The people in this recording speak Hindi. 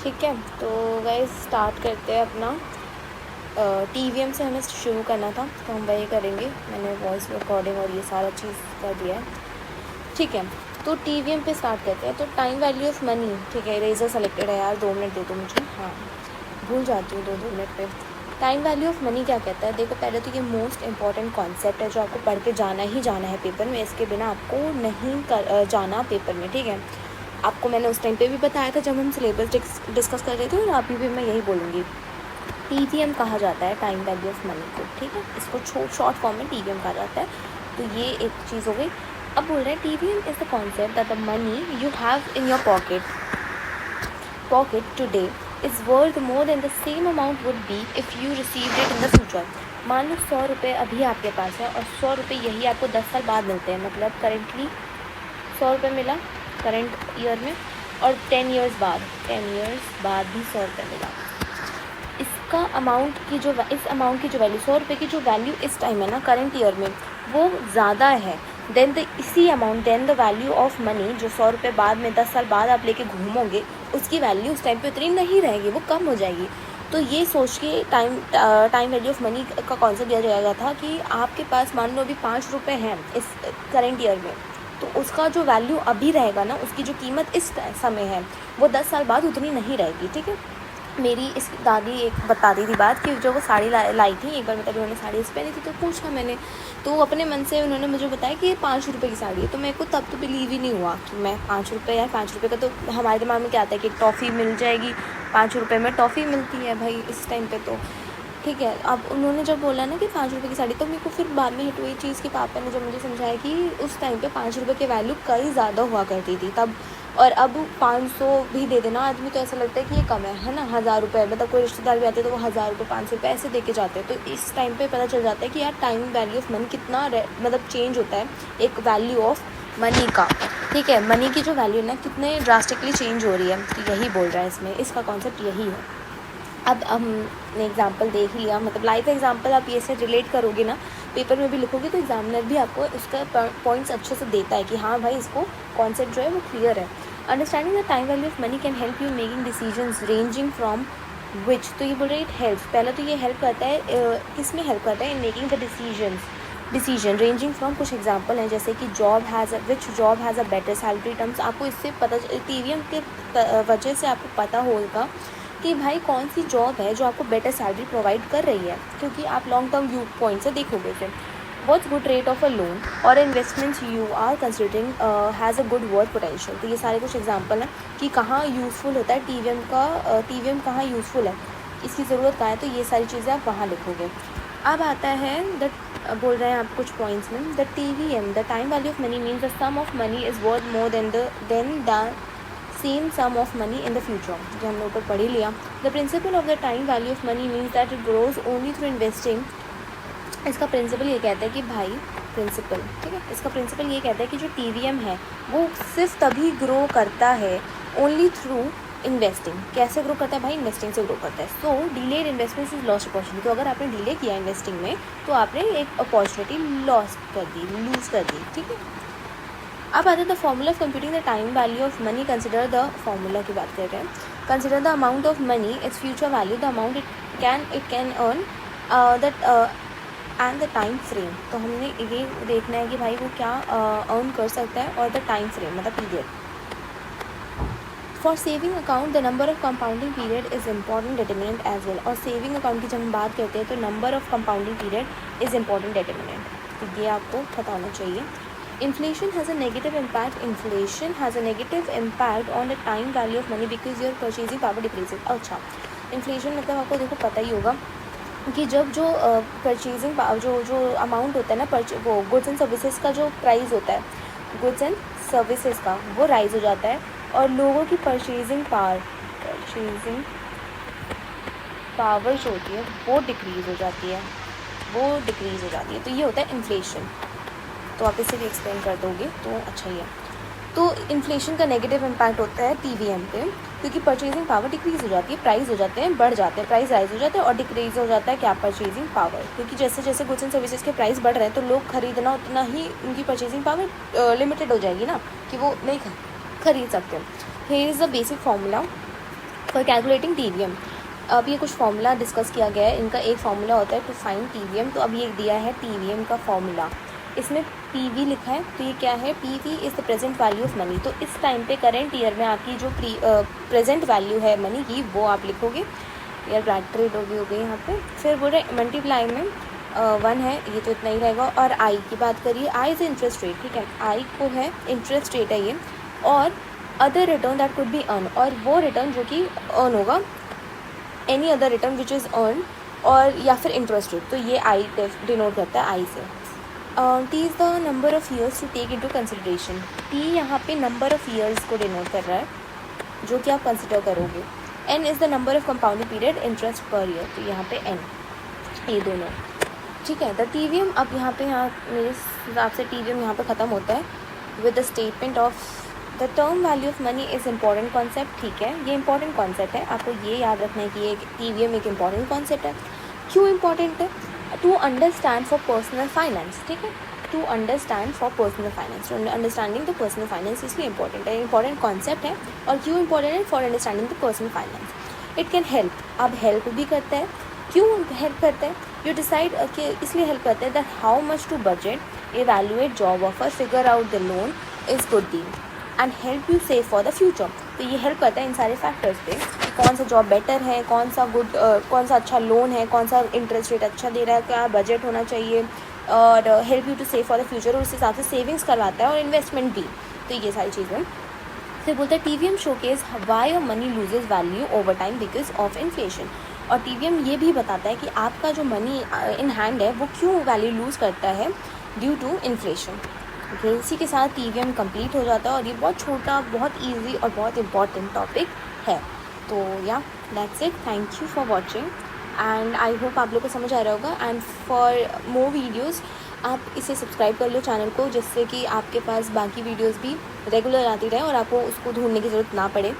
ठीक है, तो गाइस स्टार्ट करते हैं अपना। TVM से हमें शुरू करना था तो हम वही करेंगे। मैंने वॉइस रिकॉर्डिंग और ये सारा चीज़ कर दिया है। ठीक है, तो TVM पे स्टार्ट करते हैं। तो टाइम वैल्यू ऑफ मनी, ठीक है, इरेजर सेलेक्टेड है यार, 2 मिनट दे दो मुझे। हाँ, भूल जाती हूँ 2-2 मिनट पे। टाइम वैल्यू ऑफ मनी क्या कहता है? देखो, पहले तो ये मोस्ट इंपॉर्टेंट कॉन्सेप्ट है जो आपको पढ़ के जाना ही जाना है पेपर में। इसके बिना आपको नहीं जाना पेपर में, ठीक है। आपको मैंने उस टाइम पे भी बताया था जब हम सिलेबस डिस्कस कर रहे थे, और अभी भी मैं यही बोलूँगी। TVM कहा जाता है टाइम वैल्यू ऑफ मनी को, ठीक है। इसको शॉर्ट फॉर्म में TVM कहा जाता है। तो ये एक चीज़ हो गई। अब बोल रहे हैं TVM is the concept that the money you have in your pocket today is worth more than the same amount would be if you received it in the future. मान लो 100 रुपये अभी आपके पास है और 100 रुपये यही आपको 10 साल बाद मिलते हैं। मतलब करेंटली 100 रुपये मिला करंट ईयर में, और 10 ईयर्स बाद भी 100 रुपये मिला। इसका अमाउंट की जो इस अमाउंट की जो वैल्यू 100 रुपये की जो वैल्यू इस टाइम है ना करंट ईयर में, वो ज़्यादा है than the value of money जो 100 रुपये बाद में 10 साल बाद आप लेके घूमोगे, उसकी वैल्यू उस टाइम पे उतनी नहीं रहेगी, वो कम हो जाएगी। तो ये सोच के टाइम वैल्यू ऑफ मनी का कॉन्सेप्ट दिया जाएगा था कि आपके पास मान लो अभी 5 रुपये हैं इस करेंट ईयर में, तो उसका जो वैल्यू अभी रहेगा ना, उसकी जो कीमत इस समय है, वो 10 साल बाद उतनी नहीं रहेगी, ठीक है। मेरी इस दादी एक बताती थी बात कि जो वो साड़ी लाई थी एक बार, मतलब उन्होंने साड़ी इस पहनी थी, तो पूछा मैंने, तो अपने मन से उन्होंने मुझे बताया कि ये 5 रुपये की साड़ी है। तो मेरे को तब तो बिलीव ही नहीं हुआ कि मैं 5 रुपये, यार 5 रुपये का तो हमारे दिमाग में क्या आता है कि टॉफ़ी मिल जाएगी, 5 रुपये में टॉफ़ी मिलती है भाई इस टाइम पे तो, ठीक है। अब उन्होंने जब बोला ना कि 5 रुपये की साड़ी, तो मेरे को फिर बाद में हिट हुई चीज़ कि पापा ने जब मुझे समझाया कि उस टाइम पे 5 रुपये की वैल्यू कई ज़्यादा हुआ करती थी तब, और अब 500 भी दे देना आदमी तो ऐसा लगता है कि ये कम है ना। 1000 रुपये, मतलब कोई रिश्तेदार भी आते हैं तो वो 1000 रुपये 500 रुपये ऐसे दे के जाते हैं। तो इस टाइम पे पता चल जाता है कि यार टाइम वैल्यू ऑफ मनी कितना मतलब चेंज होता है एक वैल्यू ऑफ मनी का, ठीक है। मनी की जो वैल्यू ना कितने ड्रास्टिकली चेंज हो रही है, तो यही बोल रहा है इसमें, इसका कॉन्सेप्ट यही है। अब हमने एग्जाम्पल देख लिया, मतलब लाइव एग्जाम्पल आप ये से रिलेट करोगे ना, पेपर में भी लिखोगे तो एग्जामिनर भी आपको उसका पॉइंट्स अच्छे से देता है कि हाँ भाई इसको कॉन्सेप्ट जो है वो क्लियर है। Understanding the time value of money can help you making decisions ranging from which, तो ये बोल रहे हैं इट हेल्प्स। पहले तो ये हेल्प करता है, किस में हेल्प करता है? In making the decision ranging from, कुछ एग्जाम्पल हैं जैसे कि which job has a better salary terms. आपको इससे पता TVM के वजह से आपको पता होगा कि भाई कौन सी जॉब है जो आपको बेटर सैलरी प्रोवाइड कर रही है, क्योंकि आप लॉन्ग टर्म व्यू पॉइंट से देखोगे फिर। What's good rate of a loan और investments you are considering has a good work potential. तो ये सारे कुछ एग्जांपल हैं कि कहाँ यूज़फुल होता है TVM का, TVM कहाँ यूज़फुल है, इसकी ज़रूरत कहाँ है, तो ये सारी चीज़ें आप वहाँ लिखोगे। अब आता है बोल रहे हैं आप कुछ पॉइंट्स में, the TVM the time value of money means the sum of money is worth more than the same sum of money in the future, जो हमने ऊपर पढ़ ही लिया। The principle of the time value of money means that it grows only through investing. इसका प्रिंसिपल ये कहता है कि भाई प्रिंसिपल, ठीक है, इसका प्रिंसिपल ये कहता है कि जो TVM है वो सिर्फ तभी ग्रो करता है ओनली थ्रू इन्वेस्टिंग। कैसे ग्रो करता है भाई? इन्वेस्टिंग से ग्रो करता है। So delayed investment is lost opportunity. तो अगर आपने डिले किया इन्वेस्टिंग में तो आपने एक अपॉर्चुनिटी लूज़ कर दी, ठीक है। अब आता है the formula of computing the time value of money. Consider the formula की बात कर रहे हैं। Consider the amount of money its future value, the amount it can earn that and the time frame. तो हमने ये देखना है कि भाई वो क्या अर्न कर सकता है, और द टाइम फ्रेम मतलब period. For saving account the number of compounding period is important determinant as well. और सेविंग अकाउंट की जब हम बात करते हैं तो number of compounding period is important determinant, तो ये आपको पता होना चाहिए। Inflation has a negative impact. Inflation has a negative impact on the time value of money because your purchasing power decreases. अच्छा, इन्फ्लेशन मतलब आपको देखो पता ही होगा कि जब जो परचेजिंग पावर जो अमाउंट होता है ना, वो गुड्स एंड सर्विसेज का जो प्राइस होता है, गुड्स एंड सर्विसेज का, वो राइज हो जाता है, और लोगों की परचेजिंग पावर जो होती है वो डिक्रीज़ हो जाती है, तो ये होता है इन्फ्लेशन। तो आप इसे भी एक्सप्लेन कर दोगे तो अच्छा ही है। तो इन्फ्लेशन का नेगेटिव इम्पैक्ट होता है TVM पे, क्योंकि परचेजिंग पावर डिक्रीज़ हो जाती है, प्राइस हो जाते हैं बढ़ जाते हैं, प्राइस राइज हो जाता है, और डिक्रीज़ हो जाता है क्या? Purchasing power. क्योंकि जैसे जैसे गुड्स एंड सर्विसेज के प्राइस बढ़ रहे हैं तो लोग खरीदना उतना ही, उनकी परचेजिंग पावर लिमिटेड हो जाएगी ना, कि वो नहीं खरीद सकते। Here is the basic formula for calculating TVM, अब ये कुछ फॉर्मूला डिस्कस किया गया है, इनका एक फॉर्मूला होता है टू फाइंड TVM। तो अब ये दिया है TVM का फॉर्मूला, इसमें PV लिखा है, तो ये क्या है, PV is the present value of money. तो इस टाइम पे करेंट ईयर में आपकी जो प्रेजेंट वैल्यू है मनी की वो आप लिखोगे, यार ब्रैकेट रेट हो गई यहाँ पे। फिर बोल रहे मल्टीप्लाई में 1 है, ये तो इतना ही रहेगा। और आई की बात करिए, आई इज़ इंटरेस्ट रेट, ठीक है, आई को है इंटरेस्ट रेट है ये। और other return that could be earn, और वो रिटर्न जो कि अर्न होगा, any other return which is earn, और या फिर इंटरेस्ट रेट। तो ये आई डिनोट करता है आई से। T is the number of years to take into consideration. T यहाँ पे नंबर ऑफ़ ईयर्स को डिनोट कर रहा है जो कि आप कंसिडर करोगे। N is the number of compounding period interest per year, तो यहाँ पे एन, ये दोनों, ठीक है। द TVM, अब यहाँ मेरे हिसाब से TVM यहाँ पे ख़त्म होता है with the statement of the term value of money is important concept, ठीक है, ये इंपॉर्टेंट कॉन्सेप्ट है, आपको ये याद रखना है कि ये TVM एक इम्पॉर्टेंट कॉन्सेप्ट है। क्यों इम्पॉर्टेंट है? To understand for personal finance, ठीक है, to understand for personal finance, to understanding the personal finance, इसलिए इंपॉर्टेंट है, इंपॉर्टेंट कॉन्सेप्ट है। और क्यों इंपॉर्टेंट है? For understanding the personal finance. It can help, अब हेल्प भी करता है, क्यों हेल्प करता है? यू डिसाइड कि इसलिए हेल्प करता है that how much to budget, evaluate job offer, figure out the loan is good deal and help you save for the future. तो ये हेल्प करता है इन सारे फैक्टर्स पे कि कौन सा जॉब बेटर है, कौन सा कौन सा अच्छा लोन है, कौन सा इंटरेस्ट रेट अच्छा दे रहा है, क्या बजट होना चाहिए, और help you to save for the future, और उस हिसाब से सेविंग्स करवाता है और इन्वेस्टमेंट भी। तो ये सारी चीज़ें। फिर बोलते हैं TVM showcase why your money loses value over time because of inflation. और TVM ये भी बताता है कि आपका जो मनी इन हैंड है वो क्यों वैल्यू लूज़ करता है ड्यू टू इन्फ्लेशन। ओके, इसी के साथ TVM कंप्लीट हो जाता है, और ये बहुत छोटा, बहुत इजी और बहुत इंपॉर्टेंट टॉपिक है। तो या that's it, thank you for watching and I hope आप लोग को समझ आ रहा होगा। एंड फॉर मोर वीडियोज़ आप इसे सब्सक्राइब कर लो चैनल को, जिससे कि आपके पास बाकी वीडियोज़ भी रेगुलर आती रहे और आपको उसको ढूंढने की ज़रूरत ना पड़े।